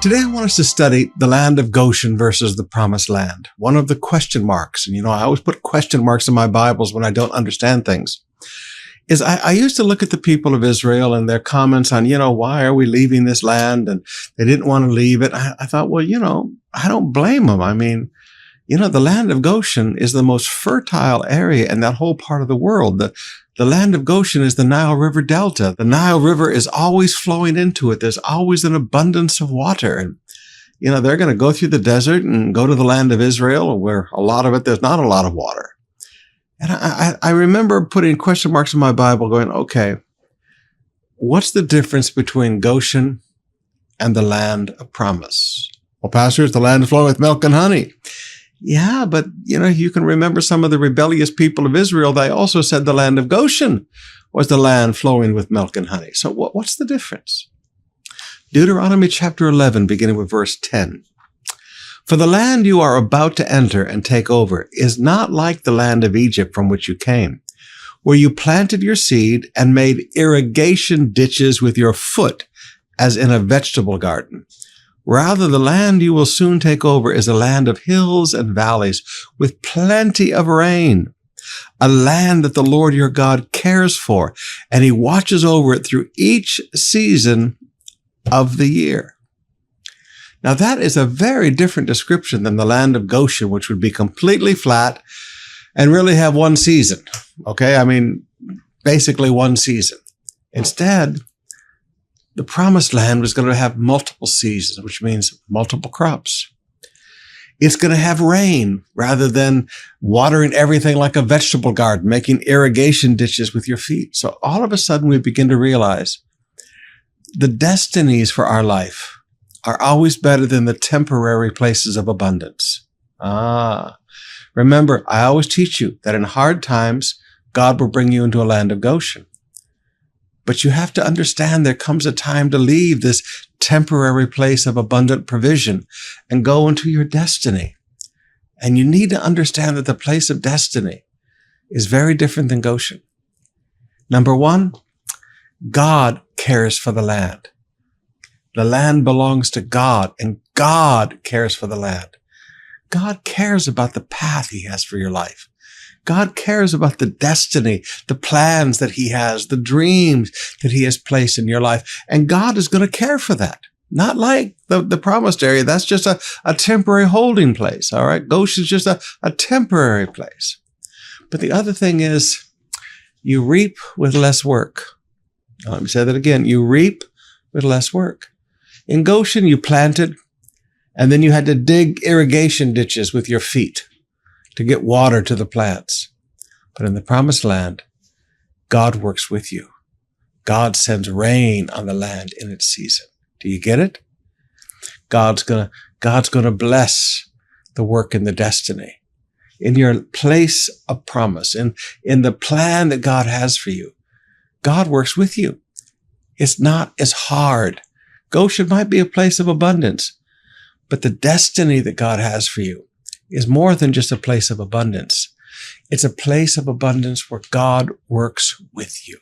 Today I want us to study the land of Goshen versus the promised land. One of the question marks, and I always put question marks in my Bibles when I don't understand things, is I used to look at the people of Israel and their comments on, why are we leaving this land? And they didn't want to leave it. I thought, well, I don't blame them. I mean, the land of Goshen is the most fertile area in that whole part of the world. The land of Goshen is the Nile River Delta. The Nile River is always flowing into it. There's always an abundance of water. And, they're going to go through the desert and go to the land of Israel where a lot of it, there's not a lot of water. And I remember putting question marks in my Bible going, okay, what's the difference between Goshen and the land of promise? Well, Pastor, it's the land flowing with milk and honey. Yeah, but, you can remember some of the rebellious people of Israel. They also said the land of Goshen was the land flowing with milk and honey. So what's the difference? Deuteronomy chapter 11, beginning with verse 10. For the land you are about to enter and take over is not like the land of Egypt from which you came, where you planted your seed and made irrigation ditches with your foot as in a vegetable garden. Rather, the land you will soon take over is a land of hills and valleys with plenty of rain, a land that the Lord your God cares for, and he watches over it through each season of the year. Now, that is a very different description than the land of Goshen, which would be completely flat and really have one season. Okay, I mean, basically one season. Instead, the promised land was going to have multiple seasons, which means multiple crops. It's going to have rain rather than watering everything like a vegetable garden, making irrigation ditches with your feet. So all of a sudden we begin to realize the destinies for our life are always better than the temporary places of abundance. Remember, I always teach you that in hard times, God will bring you into a land of Goshen. But you have to understand there comes a time to leave this temporary place of abundant provision and go into your destiny. And you need to understand that the place of destiny is very different than Goshen. Number one, God cares for the land. The land belongs to God, and God cares for the land. God cares about the path he has for your life. God cares about the destiny, the plans that he has, the dreams that he has placed in your life. And God is going to care for that. Not like the promised area. That's just a temporary holding place. All right. Goshen's just a temporary place. But the other thing is you reap with less work. Let me say that again. You reap with less work. In Goshen, you planted, and then you had to dig irrigation ditches with your feet to get water to the plants. But in the promised land, God works with you. God sends rain on the land in its season. Do you get it? God's gonna bless the work in the destiny. In your place of promise, in the plan that God has for you, God works with you. It's not as hard. Goshen might be a place of abundance, but the destiny that God has for you is more than just a place of abundance. It's a place of abundance where God works with you.